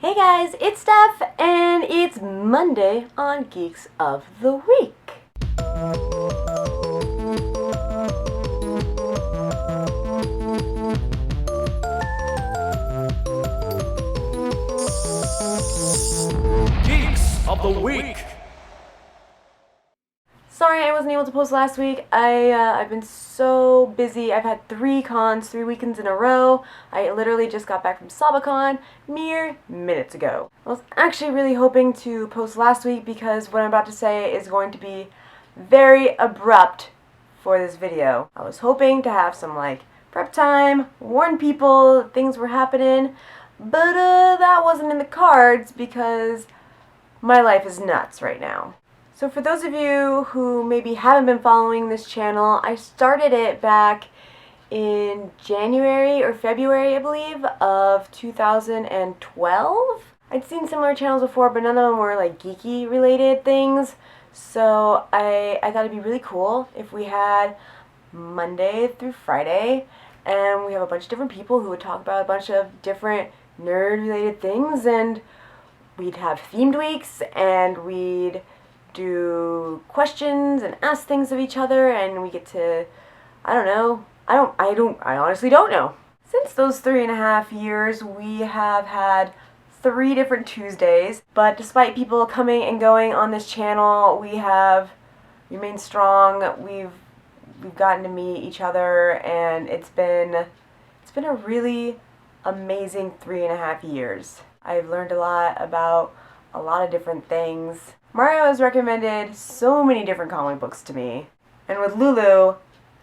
Hey guys, it's Steph, and it's Monday on Geeks of the Week. Geeks of the Week. Sorry I wasn't able to post last week. I've been so busy. I've had 3 cons, 3 weekends in a row. I literally just got back from SabaCon mere minutes ago. I was actually really hoping to post last week because what I'm about to say is going to be very abrupt for this video. I was hoping to have some prep time, warn people things were happening, but that wasn't in the cards because my life is nuts right now. So for those of you who maybe haven't been following this channel, I started it back in January or February, I believe, of 2012. I'd seen similar channels before, but none of them were geeky related things. So I thought it'd be really cool if we had Monday through Friday, and we have a bunch of different people who would talk about a bunch of different nerd related things, and we'd have themed weeks, and we'd do questions and ask things of each other, and we get to, I honestly don't know. Since those 3.5 years, we have had 3 different Tuesdays, but despite people coming and going on this channel, we have remained strong. We've gotten to meet each other, and it's been a really amazing 3.5 years. I've learned a lot about a lot of different things. Mario has recommended so many different comic books to me, and with Lulu,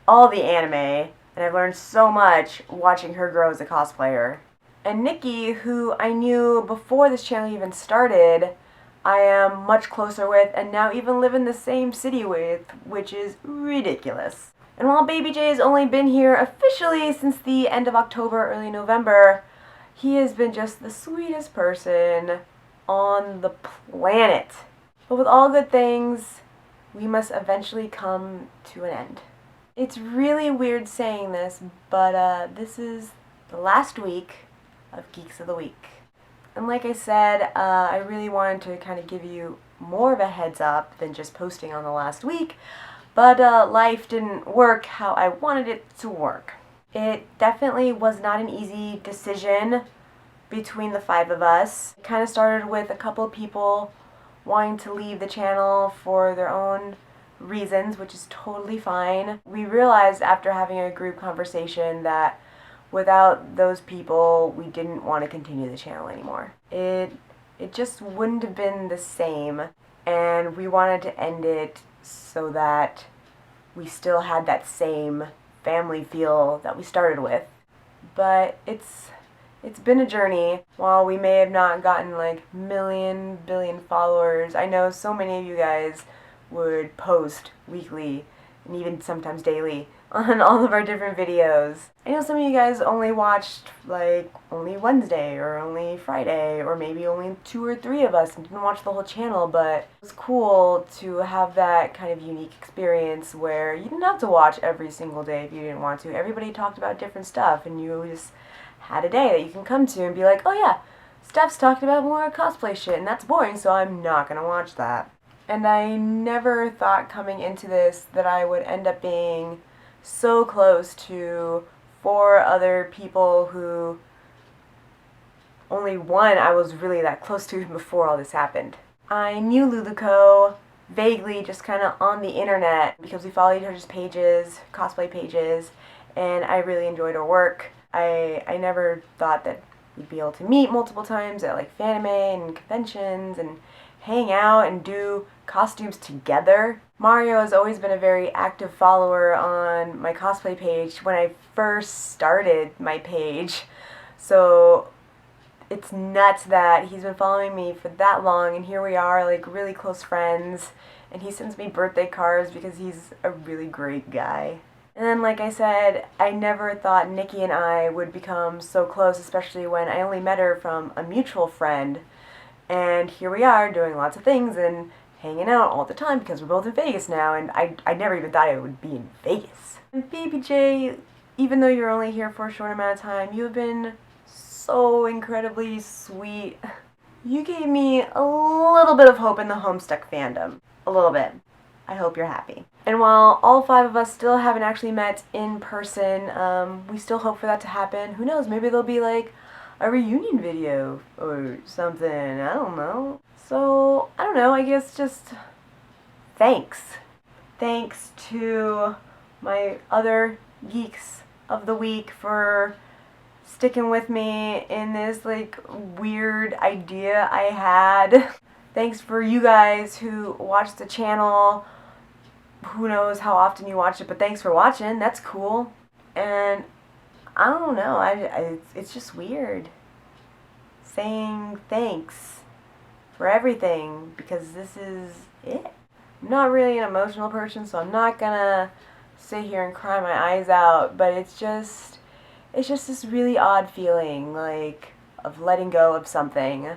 all the anime, and I've learned so much watching her grow as a cosplayer. And Nikki, who I knew before this channel even started, I am much closer with and now even live in the same city with, which is ridiculous. And while Baby J has only been here officially since the end of October, early November, he has been just the sweetest person on the planet. But with all good things, we must eventually come to an end. It's really weird saying this, but this is the last week of Geeks of the Week. And like I said, I really wanted to kind of give you more of a heads up than just posting on the last week, but life didn't work how I wanted it to work. It definitely was not an easy decision between the 5 of us. It kind of started with a couple of people wanting to leave the channel for their own reasons, which is totally fine. We realized after having a group conversation that without those people, we didn't want to continue the channel anymore. It just wouldn't have been the same, and we wanted to end it so that we still had that same family feel that we started with. But it's been a journey. While we may have not gotten billion followers, I know so many of you guys would post weekly and even sometimes daily on all of our different videos. I know some of you guys only watched only Wednesday or only Friday, or maybe only 2 or 3 of us and didn't watch the whole channel, but it was cool to have that kind of unique experience where you didn't have to watch every single day if you didn't want to. Everybody talked about different stuff, and you just had a day that you can come to and be like, oh yeah, Steph's talking about more cosplay shit, and that's boring, so I'm not gonna watch that. And I never thought coming into this that I would end up being so close to 4 other people who only one I was really that close to before all this happened. I knew Luluco vaguely, just kind of on the internet, because we followed each other's pages, cosplay pages, and I really enjoyed her work. I never thought that we'd be able to meet multiple times at fanime and conventions and hang out and do costumes together. Mario has always been a very active follower on my cosplay page when I first started my page, so it's nuts that he's been following me for that long, and here we are really close friends, and he sends me birthday cards because he's a really great guy. And then, like I said, I never thought Nikki and I would become so close, especially when I only met her from a mutual friend. And here we are doing lots of things and hanging out all the time because we're both in Vegas now, and I never even thought I would be in Vegas. And Baby J, even though you're only here for a short amount of time, you have been so incredibly sweet. You gave me a little bit of hope in the Homestuck fandom. A little bit. I hope you're happy. And while all 5 of us still haven't actually met in person, we still hope for that to happen. Who knows, maybe there'll be like a reunion video or something. I don't know. So, I don't know, I guess just thanks. Thanks to my other geeks of the week for sticking with me in this like weird idea I had. Thanks for you guys who watch the channel. Who knows how often you watch it, but thanks for watching. That's cool. And I don't know, it's just weird saying thanks for everything because this is it. I'm not really an emotional person, so I'm not gonna sit here and cry my eyes out, but it's just this really odd feeling, like, of letting go of something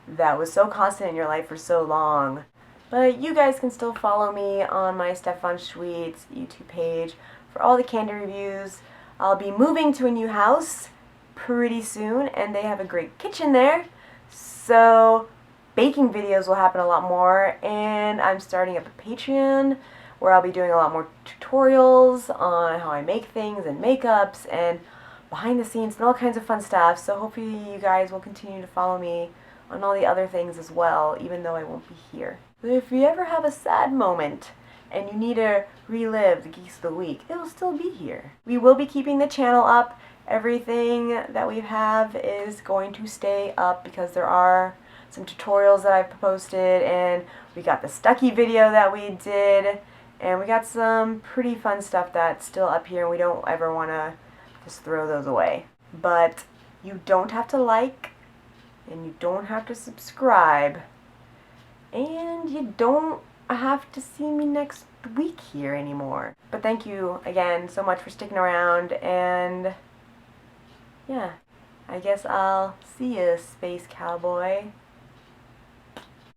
that was so constant in your life for so long. But you guys can still follow me on my Stefan Schweetz YouTube page for all the candy reviews. I'll be moving to a new house pretty soon, and they have a great kitchen there, so baking videos will happen a lot more, and I'm starting up a Patreon where I'll be doing a lot more tutorials on how I make things and makeups and behind the scenes and all kinds of fun stuff. So hopefully you guys will continue to follow me on all the other things as well, even though I won't be here. But if you ever have a sad moment and you need to relive the Geeks of the Week, it'll still be here. We will be keeping the channel up. Everything that we have is going to stay up because there are some tutorials that I've posted, and we got the Stucky video that we did, and we got some pretty fun stuff that's still up here, and we don't ever want to just throw those away. But you don't have to like, and you don't have to subscribe, and you don't have to see me next week here anymore. But thank you again so much for sticking around, and yeah, I guess I'll see you, Space Cowboy.